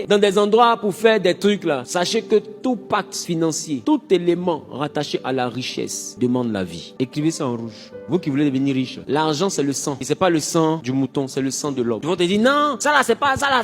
dans des endroits pour faire des trucs là, sachez que tout pacte financier, tout élément rattaché à la richesse demande la vie. Écrivez ça en rouge. Vous qui voulez devenir riche, l'argent c'est le sang. Et c'est pas le sang du mouton, c'est le sang de l'homme. Ils vont te dire non, ça là c'est pas ça là.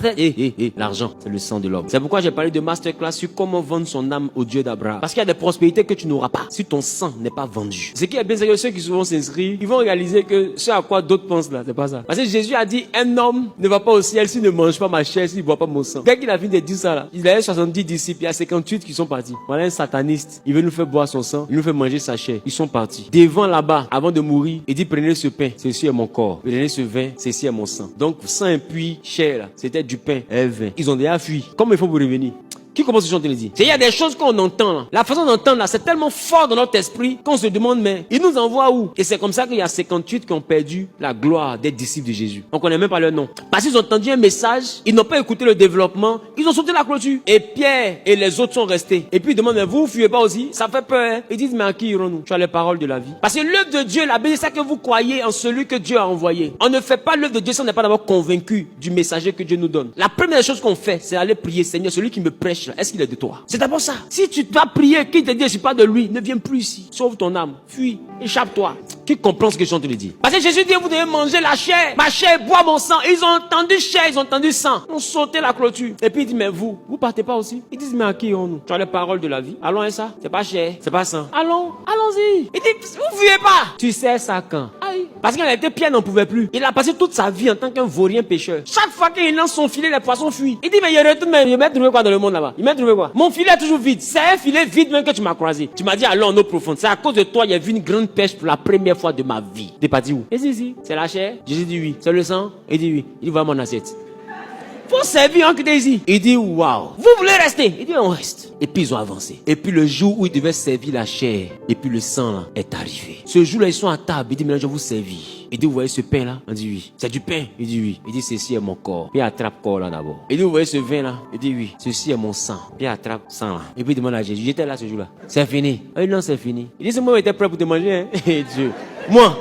L'argent c'est le sang de l'homme. C'est pourquoi j'ai parlé de masterclass sur comment vendre son âme au Dieu d'Abraham. Parce qu'il y a des prospérités que tu n'auras pas si ton sang n'est pas vendu. Ce qui est bien, c'est que ceux qui souvent s'inscrivent, ils vont réaliser que ce à quoi d'autres pensent là, c'est pas ça. Parce que Jésus a dit un homme ne va pas au ciel s'il ne mange pas ma chair, s'il ne boit pas mon sang. Dès qu'il a fini de dire ça là, il avait 70 disciples, il y a 58 qui sont partis. Voilà un sataniste, il veut nous faire boire son sang, il nous fait manger sa chair. Ils sont partis. Devant là-bas, avant de mourir, il dit prenez ce pain, ceci est mon corps. Prenez ce vin, ceci est mon sang. Donc sang et puis chair là, c'était du pain et vin. Ils ont déjà fui. Comment il faut pour revenir? Qui commence à chanter les dit? Il y a des choses qu'on entend là. La façon d'entendre là, c'est tellement fort dans notre esprit qu'on se demande mais il nous envoie où? Et c'est comme ça qu'il y a 58 qui ont perdu la gloire des disciples de Jésus. On connaît même pas leur nom. Parce qu'ils ont entendu un message, ils n'ont pas écouté le développement, ils ont sauté la clôture. Et Pierre et les autres sont restés. Et puis ils demandent mais vous fuyez pas aussi? Ça fait peur. Hein? Ils disent mais à qui irons-nous? Tu as les paroles de la vie. Parce que l'œuvre de Dieu, la Bible, c'est que vous croyez en celui que Dieu a envoyé. On ne fait pas l'œuvre de Dieu si on n'est pas d'abord convaincu du messager que Dieu nous donne. La première chose qu'on fait, c'est aller prier. Seigneur, celui qui me prêche là, est-ce qu'il est de toi? C'est d'abord ça. Si tu dois prier, qui te dit je suis pas de lui, ne viens plus ici. Sauve ton âme. Fuis. Échappe-toi. Qui comprend ce que je suis en train de dire? Parce que Jésus dit vous devez manger la chair. Ma chair boit mon sang. Ils ont entendu chair, ils ont entendu sang. Ils ont sauté la clôture. Et puis il dit mais vous partez pas aussi? Ils disent mais à qui irons-nous? Tu as les paroles de la vie. Allons et ça. C'est pas chair, c'est pas sang. Allons-y. Il dit vous fuyez pas. Tu sais ça quand? Aïe. Parce qu'il a été Pierre n'en pouvait plus. Il a passé toute sa vie en tant qu'un vaurien pêcheur. Chaque fois qu'il lance son filet, les poissons fuient. Il dit mais il retourne, mais il m'a trouvé quoi dans le monde là-bas? Il m'a trouvé quoi? Mon filet est toujours vide. C'est un filet vide même que tu m'as croisé. Tu m'as dit allons en eau profonde. C'est à cause de toi il y a vu une grande pêche pour la première fois de ma vie. T'es parti où? Et si, c'est la chair? Jésus dit oui. C'est le sang? Il dit oui. Il dit voilà mon assiette. Faut servir en ici. Il dit waouh. Vous voulez rester? Il dit on reste. Et puis ils ont avancé. Et puis le jour où ils devaient servir la chair, et puis le sang là est arrivé. Ce jour-là ils sont à table. Il dit maintenant je vais vous servir. Il dit vous voyez ce pain là? On dit oui. C'est du pain? Il dit oui. Il dit ceci est mon corps. Puis il attrape corps là d'abord. Il dit vous voyez ce vin là? Il dit oui. Ceci est mon sang. Puis il attrape sang là. Et puis il demande à Jésus. J'étais là ce jour-là. C'est fini. Il dit non c'est fini. Il dit c'est moi qui étais prêt pour te manger hein? Et Dieu. Moi.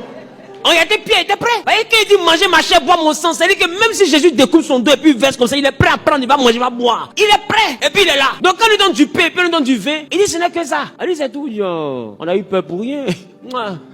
On y était Pierre, il était prêt. Vous voyez qu'il dit manger ma chair, boire mon sang. C'est-à-dire que même si Jésus découpe son dos et puis verse comme ça, il est prêt à prendre, il va manger, il va boire. Il est prêt. Et puis il est là. Donc quand il donne du pain, puis il donne du vin, il dit ce n'est que ça. Il dit c'est tout. Yo, on a eu peur pour rien.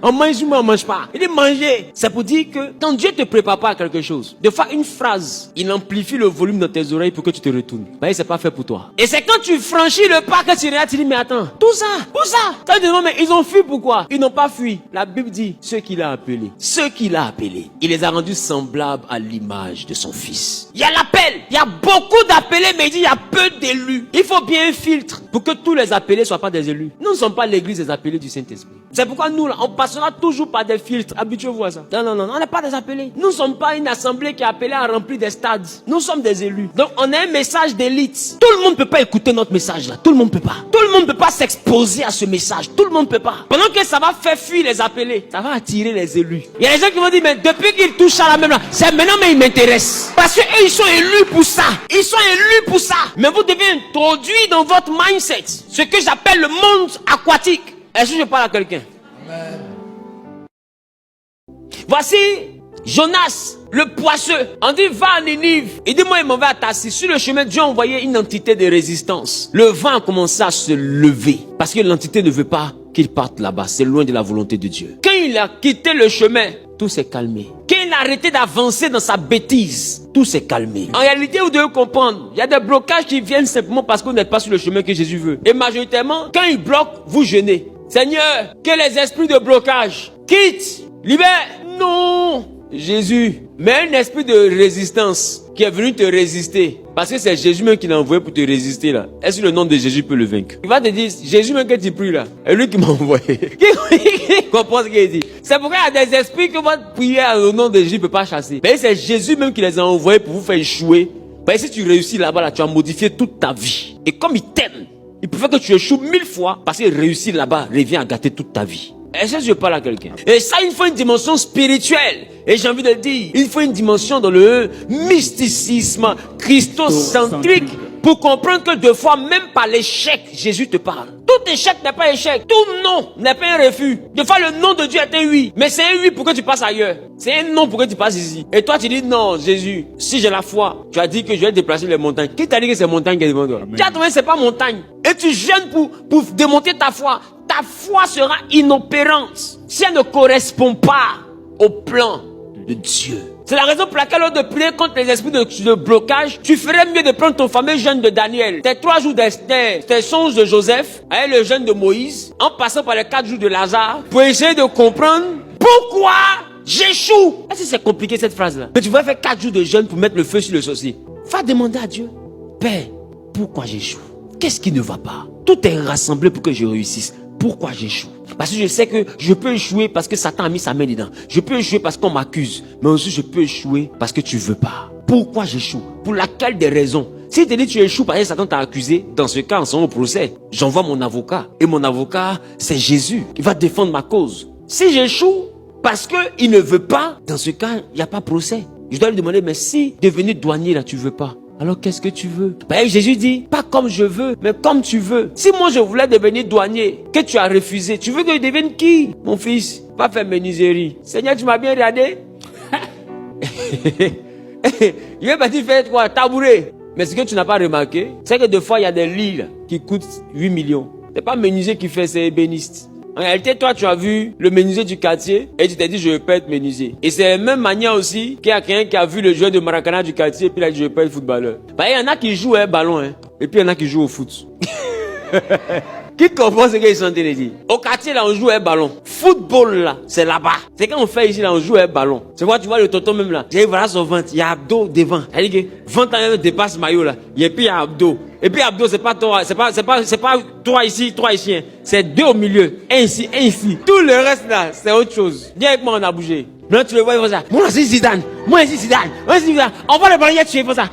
On mange ou on mange pas. Il dit manger. C'est pour dire que quand Dieu te prépare pas à quelque chose, de faire une phrase, il amplifie le volume dans tes oreilles pour que tu te retournes. Vous voyez, c'est pas fait pour toi. Et c'est quand tu franchis le pas que tu regardes, tu dis mais attends, tout ça, pour ça. Ça dit non mais ils ont fui pourquoi? Ils n'ont pas fui. La Bible dit ceux qu'il a appelés. Ceux qu'il a appelés, il les a rendus semblables à l'image de son fils. Il y a l'appel. Il y a beaucoup d'appelés, mais il dit il y a peu d'élus. Il faut bien un filtre pour que tous les appelés soient pas des élus. Nous ne sommes pas l'église des appelés du Saint-Esprit. C'est pourquoi nous, là, on passera toujours par des filtres. Habituez-vous à ça. Non, on n'est pas des appelés. Nous ne sommes pas une assemblée qui est appelée à remplir des stades. Nous sommes des élus. Donc, on a un message d'élite. Tout le monde ne peut pas écouter notre message là. Tout le monde ne peut pas. Tout le monde ne peut pas s'exposer à ce message. Tout le monde ne peut pas. Pendant que ça va faire fuir les appelés, ça va attirer les élus. Il y a des gens qui vont dire, mais depuis qu'ils touchent à la même là, c'est maintenant, mais ils m'intéressent. Parce qu'eux, ils sont élus pour ça. Ils sont élus pour ça. Mais vous devez introduire dans votre mindset ce que j'appelle le monde aquatique. Est-ce que je parle à quelqu'un? Amen. Voici Jonas, le poisseux. On dit va à Ninive. Il dit moi il m'en va à Tarsis. Sur le chemin, Dieu a envoyé une entité de résistance. Le vent a commencé à se lever. Parce que l'entité ne veut pas qu'il parte là-bas. C'est loin de la volonté de Dieu. Quand il a quitté le chemin, tout s'est calmé. Quand il a arrêté d'avancer dans sa bêtise, tout s'est calmé. En réalité, vous devez comprendre, il y a des blocages qui viennent simplement parce que vous n'êtes pas sur le chemin que Jésus veut. Et majoritairement, quand il bloque, vous jeûnez. Seigneur, que les esprits de blocage quittent, libère. Non, Jésus, mais un esprit de résistance qui est venu te résister. Parce que c'est Jésus même qui l'a envoyé pour te résister là. Est-ce que le nom de Jésus peut le vaincre? Il va te dire, Jésus même que tu pries là, c'est lui qui m'a envoyé. Qui comprend ce qu'il dit? C'est pourquoi il y a des esprits que votre prière au nom de Jésus ne peut pas chasser. Mais c'est Jésus même qui les a envoyés pour vous faire échouer. Parce que si tu réussis là-bas, là, tu as modifié toute ta vie. Et comme il t'aime, il préfère que tu échoues 1000 fois parce que réussir là-bas revient à gâter toute ta vie. Est-ce que je parle à quelqu'un? Et ça, il faut une dimension spirituelle. Et j'ai envie de dire, il faut une dimension dans le mysticisme christocentrique pour comprendre que deux fois, même par l'échec, Jésus te parle. Tout échec n'est pas échec. Tout non n'est pas un refus. Des fois, le non de Dieu est un oui. Mais c'est un oui pour que tu passes ailleurs. C'est un non pour que tu passes ici. Et toi, tu dis non, Jésus, si j'ai la foi, tu as dit que je vais déplacer les montagnes. Qui t'a dit que c'est montagne qui est devant toi? Tu as trouvé que c'est pas montagne. Et tu jeûnes pour démonter ta foi. Ta foi sera inopérante si elle ne correspond pas au plan de Dieu. C'est la raison pour laquelle, lors de prier contre les esprits de blocage, tu ferais mieux de prendre ton fameux jeûne de Daniel, tes 3 jours d'Esther, tes songes de Joseph, avec le jeûne de Moïse, en passant par les 4 jours de Lazare, pour essayer de comprendre pourquoi j'échoue. Est-ce que c'est compliqué cette phrase-là? Mais tu vas faire 4 jours de jeûne pour mettre le feu sur le sorcier. Va demander à Dieu, Père, pourquoi j'échoue? Qu'est-ce qui ne va pas? Tout est rassemblé pour que je réussisse. Pourquoi j'échoue? Parce que je sais que je peux échouer parce que Satan a mis sa main dedans. Je peux échouer parce qu'on m'accuse. Mais aussi je peux échouer parce que tu veux pas. Pourquoi j'échoue? Pour laquelle des raisons? Si tu dis tu échoues parce que Satan t'a accusé, dans ce cas, en son procès, j'envoie mon avocat. Et mon avocat, c'est Jésus. Il va défendre ma cause. Si j'échoue parce qu'il ne veut pas, dans ce cas, il n'y a pas procès. Je dois lui demander, mais si devenir douanier là, tu veux pas? Alors qu'est-ce que tu veux? Ben, Jésus dit, pas comme je veux, mais comme tu veux. Si moi je voulais devenir douanier, que tu as refusé, tu veux que je devienne qui? Mon fils, pas faire menuiserie. Seigneur, tu m'as bien regardé? Il va partir faire quoi? Tabouret. Mais ce que tu n'as pas remarqué, c'est que des fois, il y a des lits là, qui coûtent 8 millions. C'est pas menuisier qui fait, c'est ébéniste. En réalité, toi, tu as vu le menuisier du quartier et tu t'es dit, je veux pas être menuisier. Et c'est la même manière aussi qu'il y a quelqu'un qui a vu le joueur de Maracana du quartier et puis il a dit, je veux pas être footballeur. Bah, il y en a qui jouent un ballon, hein, et puis il y en a qui jouent au foot. Qui comprend ce qu'ils sont en train de dire? Au quartier, là, on joue un ballon. Football, là, c'est là-bas. C'est quand on fait ici, là, on joue un ballon. C'est quoi, tu vois le tonton même là. J'ai voilà son ventre. Il y a abdos devant. C'est-à-dire que ventre dépasse maillot, là. Et puis il y a abdos. Et puis abdos, c'est pas toi, c'est pas toi ici, hein. C'est 2 au milieu. Un ici, un ici. Tout le reste, là, c'est autre chose. Viens avec moi, on a bougé. Maintenant, tu le vois, il faut ça. Moi, c'est Zidane. Moi, c'est Zidane. Moi, c'est Zidane. On va le ballon, tu fais ça.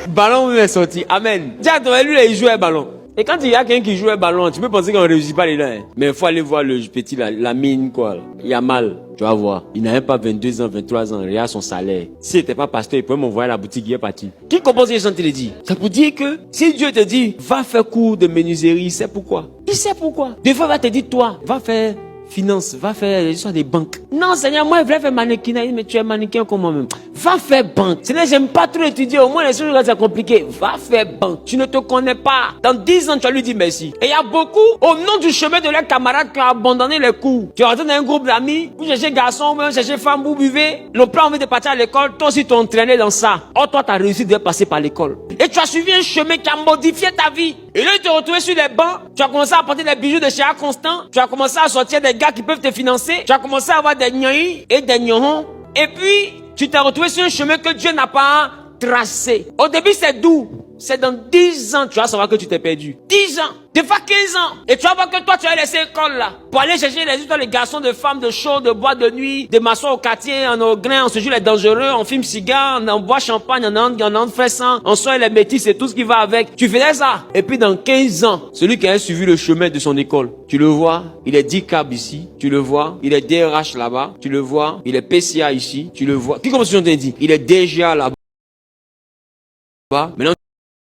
Ballon, même est sorti. Amen. Dis à toi, lui, là, il joue un ballon. Et quand il y a quelqu'un qui joue un ballon, tu peux penser qu'on ne réussit pas les dents. Hein. Mais il faut aller voir le petit, la mine, quoi. Il y a mal. Tu vas voir. Il n'a même pas 22 ans, 23 ans. Regarde son salaire. S'il n'était pas pasteur, il pouvait m'envoyer à la boutique, il est parti. Qui compose les gens te le dit? Ça pour dire que si Dieu te dit, va faire cours de menuiserie, il sait pourquoi. Il sait pourquoi. Des fois, il va te dire, toi, va faire finance, va faire l'histoire des banques. Non, Seigneur, moi, je voulais faire mannequin. Mais tu es mannequin comme moi-même. Va faire banque. Seigneur, j'aime pas trop étudier. Au moins, les choses, c'est compliqué. Va faire banque. Tu ne te connais pas. Dans 10 ans, tu vas lui dire merci. Et il y a beaucoup, au nom du chemin de leurs camarades qui ont abandonné les cours. Tu es rentré dans un groupe d'amis. Vous cherchez garçon, vous cherchez femme, vous buvez. Le plan envie de partir à l'école. Toi aussi, tu es entraîné dans ça. Or, toi, tu as réussi de passer par l'école. Et tu as suivi un chemin qui a modifié ta vie. Et là, tu te retrouves sur les bancs. Tu as commencé à porter des bijoux de chez A Constant. Tu as commencé à sortir des gars qui peuvent te financer. Tu as commencé à avoir des gnaïs et des gnohons. Et puis, tu t'es retrouvé sur un chemin que Dieu n'a pas tracé. Au début, c'est doux. C'est dans 10 ans, tu vas savoir que tu t'es perdu. 10 ans, des fois 15 ans. Et tu vas voir que toi, tu as laissé l'école là. Pour aller chercher les histoires, les garçons, de femmes, de show, de boîte de nuit, des maçons au quartier, en au grain, on se joue les dangereux, on fume cigare, on boit champagne, on en fait sang, on soigne les métis et tout ce qui va avec. Tu faisais ça. Et puis dans 15 ans, celui qui a suivi le chemin de son école, tu le vois, il est 10 câbles ici, tu le vois, il est DRH là-bas, tu le vois, il est PCA ici, tu le vois. Qui commence à dire? Il est DGA là-bas. Maintenant,